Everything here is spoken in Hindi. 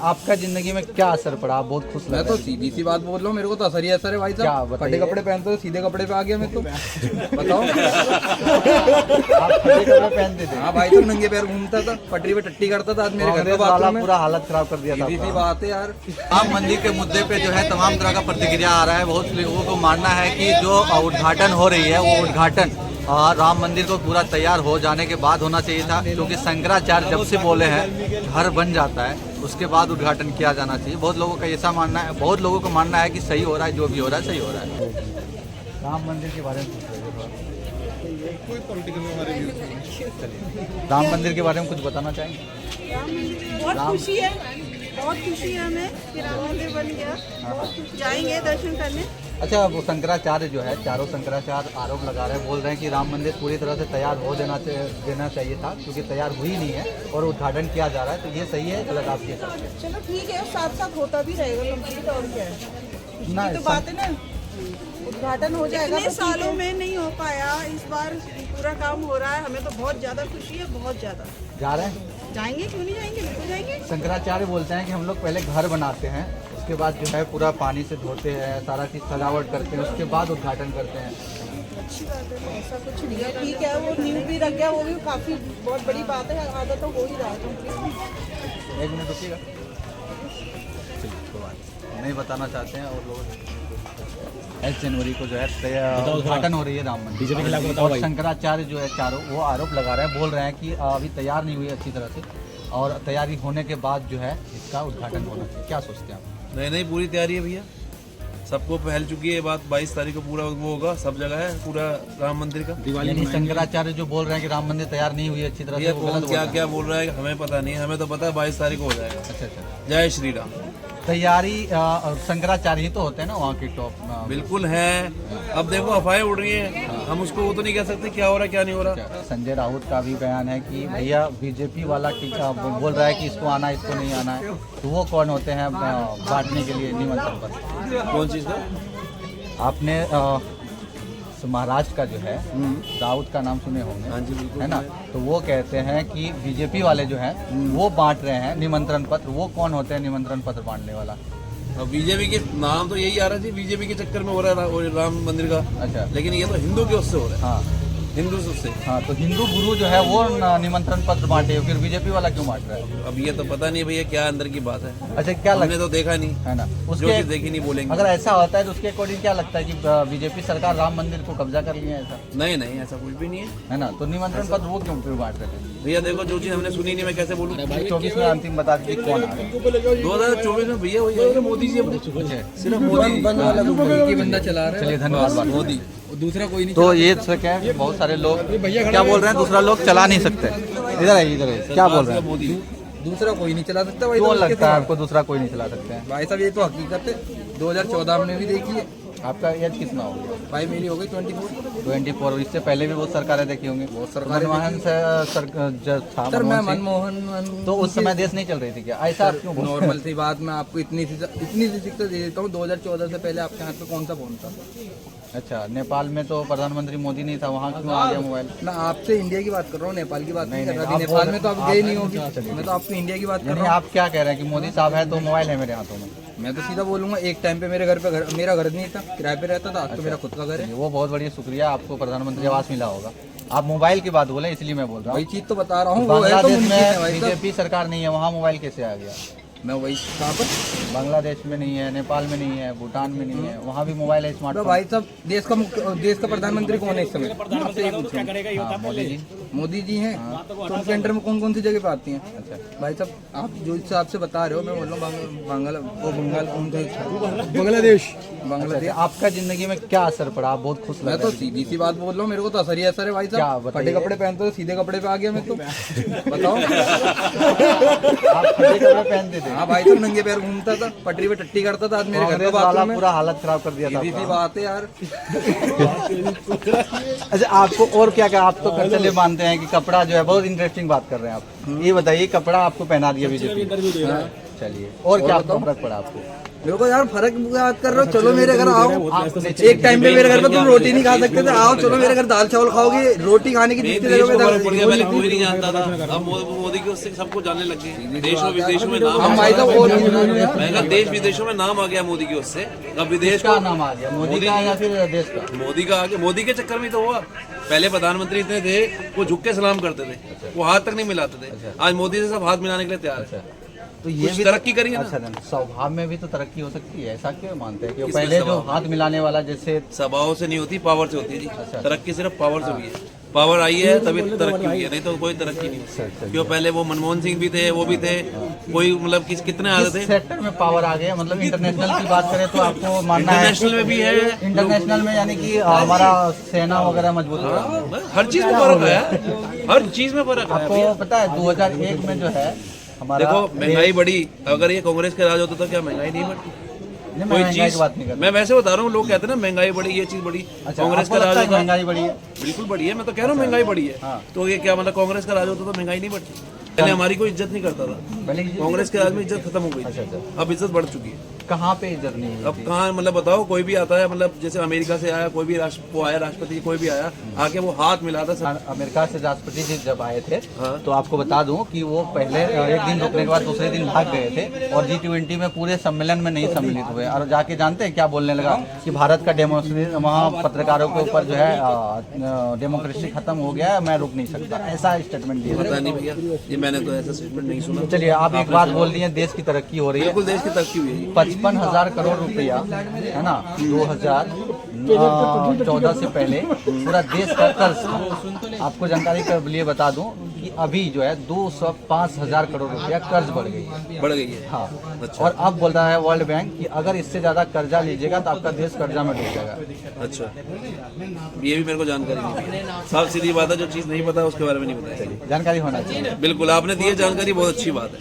आपका जिंदगी में क्या असर पड़ा? आप बहुत खुश लग मैं रहे तो हैं। सीधी सी बात बोल रहा हूँ, मेरे को तो असर ही असर है भाई क्या साहब। बताइए? फटे कपड़े पहनते तो सीधे कपड़े पे आ गया मैं तो। बताओ। आप फटे कपड़े पहनते थे? हाँ भाई साहब, नंगे पैर घूमता था, पटरी पे टट्टी करता था, आज मेरे घर कांग्रेस के वाला बाथरूम में। पूरा हालत खराब कर दिया था सीधी सी आपका। बात है यार। राम मंदिर के मुद्दे पे जो है तमाम तरह का प्रतिक्रिया आ रहा है। बहुत लोगों को मानना है कि जो उद्घाटन हो रही है वो उद्घाटन राम मंदिर को पूरा तैयार हो जाने के बाद होना चाहिए था, क्योंकि शंकराचार्य जब से बोले हैं घर बन जाता है उसके बाद उद्घाटन किया जाना चाहिए। बहुत लोगों का ऐसा मानना है, बहुत लोगों का मानना है कि सही हो रहा है, जो भी हो रहा है सही हो रहा है। राम मंदिर के बारे में पूछ रहे थे थोड़ा। कोई पॉलिटिकल में हमारे व्यूज नहीं। राम मंदिर के बारे में कुछ बताना चाहेंगे? बहुत खुशी है, बहुत खुशी है हमें कि राम मंदिर बन गया। जाएंगे दर्शन करने। अच्छा, वो शंकराचार्य जो है, चारों शंकराचार्य आरोप लगा रहे हैं, बोल रहे हैं कि राम मंदिर पूरी तरह से तैयार हो देना चाहिए था, क्योंकि तैयार हुई नहीं है और उद्घाटन किया जा रहा है। तो ये सही है गलत आपके हिसाब से? चलो ठीक है, साथ साथ होता भी रहेगा कंप्लीट, और क्या है। ना, तो बात है ना, उद्घाटन हो जाएगा। इतने सालों में नहीं हो पाया, इस बार पूरा काम हो रहा है। हमें तो बहुत ज्यादा खुशी है, बहुत ज्यादा। जा रहे हैं? जाएंगे, क्यों नहीं जाएंगे, बिल्कुल जाएंगे। शंकराचार्य बोलते हैं कि हम लोग पहले घर बनाते हैं, उसके बाद जो है पूरा पानी से धोते हैं, सारा चीज़ सजावट करते हैं, उसके बाद उद्घाटन करते हैं। अच्छी बात है, ऐसा कुछ नहीं है। ठीक है, वो न्यू भी रख गया, वो भी काफी बहुत बड़ी बात है। आधा तो हो ही रहा है कंप्लीट। 1 मिनट रुकिएगा। नहीं बताना चाहते हैं और लोग 8 जनवरी को जो है उद्घाटन हो रही है राम मंदिर। बीजेपी के खिलाफ और शंकराचार्य जो है चारों वो आरोप लगा रहे हैं, बोल रहे हैं कि अभी तैयार नहीं हुई अच्छी तरह से और तैयारी होने के बाद जो है इसका उद्घाटन होना चाहिए। क्या सोचते हैं आप? नहीं, पूरी तैयारी है भैया, सबको फैल चुकी है बात। 22 तारीख को पूरा वो होगा, सब जगह है पूरा राम मंदिर का। यानी शंकराचार्य जो बोल रहे हैं कि राम मंदिर तैयार नहीं हुई अच्छी तरह से, भैया वो कौन गलत बोल क्या रहे हैं। क्या बोल रहा है हमें पता नहीं है, हमें तो पता है 22 तारीख को हो जाएगा। अच्छा अच्छा, जय श्री राम। तैयारी शंकराचार्य ही तो होते हैं ना वहाँ की टॉप। बिल्कुल है। अब देखो अफवाहें उड़ रही हैं, हम उसको वो तो नहीं कह सकते क्या हो रहा है क्या नहीं हो रहा। संजय राउत का भी बयान है कि भैया बीजेपी वाला बोल रहा है कि इसको आना इसको नहीं आना है, तो वो कौन होते हैं बांटने के लिए निमंत्रण पत्र? कौन चीज़ का? आपने महाराष्ट्र का जो है राउत का नाम सुने होंगे, हाँ जी बिल्कुल है ना? तो वो कहते हैं कि बीजेपी वाले जो हैं वो बांट रहे हैं निमंत्रण पत्र। वो कौन होते हैं निमंत्रण पत्र बांटने वाला? अब बीजेपी के नाम तो यही आ रहा है, बीजेपी के चक्कर में हो रहा है राम मंदिर का। अच्छा, लेकिन ये तो हिंदू के उससे हो रहा है। हाँ हिंदू से। हाँ, तो हिंदू गुरु जो है वो निमंत्रण पत्र बांटे, फिर बीजेपी वाला क्यों बांट रहा है? अब ये तो पता नहीं भैया क्या अंदर की बात है। अच्छा, क्या हमने लगता तो देखा नहीं है ना जो उसके? चीज़ देखी नहीं बोलेंगे। अगर ऐसा होता है तो उसके अकॉर्डिंग क्या लगता है कि बीजेपी सरकार राम मंदिर को कब्जा कर लिया है ऐसा, नहीं ऐसा कुछ भी नहीं है। है ना? तो निमंत्रण पत्र वो क्यों फिर बांट रहे थे? भैया देखो जो चीज़ हमने सुनी नहीं मैं कैसे बोलूँ। 24 में अंतिम बता दीजिए कौन आ रहा है? 2024 में भैया वही मोदी जी अपने सिर्फ मोदी एक ही बंदा चला रहा है। चलिए, धन्यवाद। मोदी। दूसरा कोई नहीं। तो ये क्या है, बहुत सारे लोग क्या बोल रहे हैं, दूसरा लोग चला नहीं सकते। इधर है, इधर है, क्या बोल रहे हैं? मोदी। दूसरा कोई नहीं चला सकता भाई। क्यों तो लगता है आपको दूसरा कोई नहीं चला सकते हैं? भाई साहब ये तो हकीकत है, 2014 में भी देखी है। आपका एज कितना हो गया? भाई मेरी हो गई 24। इससे पहले भी बहुत सरकारें देखी होंगी। बहुत सरकारें मनमोहन से था सर। मैं मनमोहन सिंह। मनमोहन तो उस समय देश नहीं चल रही थी क्या? ऐसा आप क्यों बोल रहे हैं? नॉर्मल सी बात, मैं आपको इतनी सी शिक्षा दे देता हूँ। 2014 से पहले आपके हाथ में कौन सा फोन था? अच्छा, नेपाल में तो प्रधानमंत्री मोदी नहीं था, वहाँ क्यों आ गया मोबाइल? मैं आपसे इंडिया की बात कर रहा हूँ, नेपाल की बात नहीं कर नहीं, रहा। आप नेपाल बोल- में तो आप आप- गए नहीं होगी। चलिए। मैं तो आपको इंडिया की बात कर यानी रहा हूँ। आप क्या कह रहे हैं कि मोदी साहब है तो मोबाइल है मेरे हाथों में? मैं तो सीधा बोलूंगा, एक टाइम पे मेरे घर पे मेरा घर नहीं था, किराए पे रहता था। आज तो मेरा खुद का घर है। वो बहुत बढ़िया, शुक्रिया, आपको प्रधानमंत्री आवास मिला होगा। आप मोबाइल की बात बोले इसलिए मैं बोल रहा वही हूँ। चीज तो बता रहा हूँ। वो है तो बांग्लादेश मुमकिन है में भाई साहब। बीजेपी सरकार नहीं है, वहाँ मोबाइल कैसे आ गया? मैं वही कहाँ पर? बांग्लादेश में नहीं है, नेपाल में नहीं है, भूटान में नहीं है, वहाँ भी मोबाइल है, तो स्मार्टफोन। भाई साहब देश का प्रधानमंत्री कौन है इस समय? आपसे ये पूछूं। हाँ, मोदी जी। मोदी जी हैं। तो उनके अंडर में कौन कौन सी जगह पे आती हैं? अच्छा, भाई साहब आप जो हिसाब से बता रहे हो, मैं बोल रहा हूँ बांग्लादेश। आपका जिंदगी में क्या असर पड़ा? आप बहुत खुश मैं लग तो रहे हैं। सीधी सी बात बोल रहा हूँ, मेरे को तो असर ही असर है भाई क्या साहब। बताइए? फटे कपड़े पहनते तो सीधे कपड़े पे आ गया मैं तो। बताओ। आप फटे कपड़े पहनते थे? हाँ भाई साहब, नंगे पैर घूमता था, पटरी पे टट्टी करता था, आज मेरे घर के कांग्रेस वाला बाथरूम में। पूरा हालत खराब कर दिया था सीधी सी आपका। बात है यार। अच्छा, आपको और क्या क्या, आप तो चलिए मानते हैं कि कपड़ा जो है, बहुत इंटरेस्टिंग बात कर रहे हैं आप। ये बताइए, कपड़ा आपको पहना दिया बीजेपी, चलिए, और क्या फर्क पड़ा आपको? मेरे को यार फर्क बात कर रहे हो, चलो मेरे घर आओ। एक टाइम पे मेरे घर पे तुम रोटी नहीं खा सकते थे, आओ चलो मेरे घर दाल चावल खाओगे, रोटी खाने की जितनी जगह पे पहले कोई नहीं जानता था, अब मोदी के उससे सबको जानने लग गए। देशों विदेशों में नाम, हम भाई तो वो मैं कहा देश विदेशों में नाम आ गया मोदी के उससे। अब विदेश का नाम आ गया, मोदी का या फिर देश का? मोदी का आगे, मोदी के चक्कर में तो हुआ। पहले प्रधानमंत्री इतने थे वो झुक के सलाम करते थे, वो हाथ तक नहीं मिलाते थे। आज मोदी से सब हाथ मिलाने के लिए तैयार है। तो ये भी तरक्की करी है ना। अच्छा, स्वभाव में भी तो तरक्की हो सकती है, ऐसा क्यों मानते हैं कि पहले जो हाथ मिलाने वाला जैसे? सभाओं से नहीं होती, पावर से होती है जी। तरक्की सिर्फ पावर से हुई है, पावर आई है तभी तरक्की हुई है, नहीं तो कोई तरक्की नहीं हुई। क्यों पहले वो मनमोहन सिंह भी थे, वो भी थे, कोई मतलब कितने आते थे। सेक्टर में पावर आ गया, मतलब इंटरनेशनल की बात करें तो आपको मानना है इंटरनेशनल में भी है, इंटरनेशनल में, यानी कि हमारा सेना वगैरह मजबूत हो रहा है। हर चीज में फर्क आया, हर चीज में फर्क आया। आपको पता है 2001 में जो है हमारा, देखो महंगाई बढ़ी, अगर ये कांग्रेस के राज होता तो क्या महंगाई नहीं बढ़ती? नहीं, कोई महंगाई चीज की बात नहीं कर रहा। मैं वैसे बता रहा हूँ, लोग कहते हैं ना महंगाई बढ़ी, ये चीज बढ़ी। अच्छा, कांग्रेस आपको का राज लगता है होता, महंगाई बढ़ी है? बिल्कुल बढ़ी है, मैं तो कह रहा हूँ महंगाई बढ़ी है। हाँ। तो ये क्या मतलब कांग्रेस का राज होता तो महंगाई नहीं बढ़ती? पहले हमारी कोई इज्जत नहीं करता था, पहले कांग्रेस के राज में इज्जत खत्म हो गई अच्छा, थी, अच्छा। अब इज्जत बढ़ चुकी है। कहाँ पे इज्जत नहीं हुई अब थी? कहाँ मतलब बताओ, कोई भी आता है, मतलब जैसे अमेरिका से आया कोई भी वो आया राष्ट्रपति, कोई भी आया आके वो हाथ मिलाता सब। अमेरिका से राष्ट्रपति जी जब आए थे, हाँ। तो आपको बता दूं कि वो पहले एक दिन रुकने के बाद दूसरे दिन भाग गए थे और G20 में पूरे सम्मेलन में नहीं सम्मिलित हुए, और जाके जानते हैं क्या बोलने लगा कि भारत का डेमोक्रेसी, वहाँ पत्रकारों के ऊपर जो है डेमोक्रेसी खत्म हो गया है, मैं रुक नहीं सकता, ऐसा स्टेटमेंट दिया। पता नहीं भैया, ये मैंने तो ऐसा स्टेटमेंट नहीं सुना। चलिए, आप एक बात बोल दिए, देश की तरक्की हो रही है, बिल्कुल देश की तरक्की हुई है। 55,000 करोड़ रुपया है ना, 2014 से पहले पूरा देश का कर्ज था। आपको जानकारी के लिए बता दूं कि अभी जो है 205,000 करोड़ रुपया कर्ज बढ़ गई है। बढ़ गई है। हाँ, अच्छा। और अब बोल रहा है वर्ल्ड बैंक कि अगर इससे ज्यादा कर्जा लीजिएगा तो आपका देश कर्जा में डूब जाएगा। अच्छा, ये भी मेरे को जानकारी नहीं है। साफ सीधी बात है, जो चीज़ नहीं पता उसके बारे में नहीं बताया। जानकारी होना चाहिए। बिल्कुल आपने दी है जानकारी, बहुत अच्छी बात है।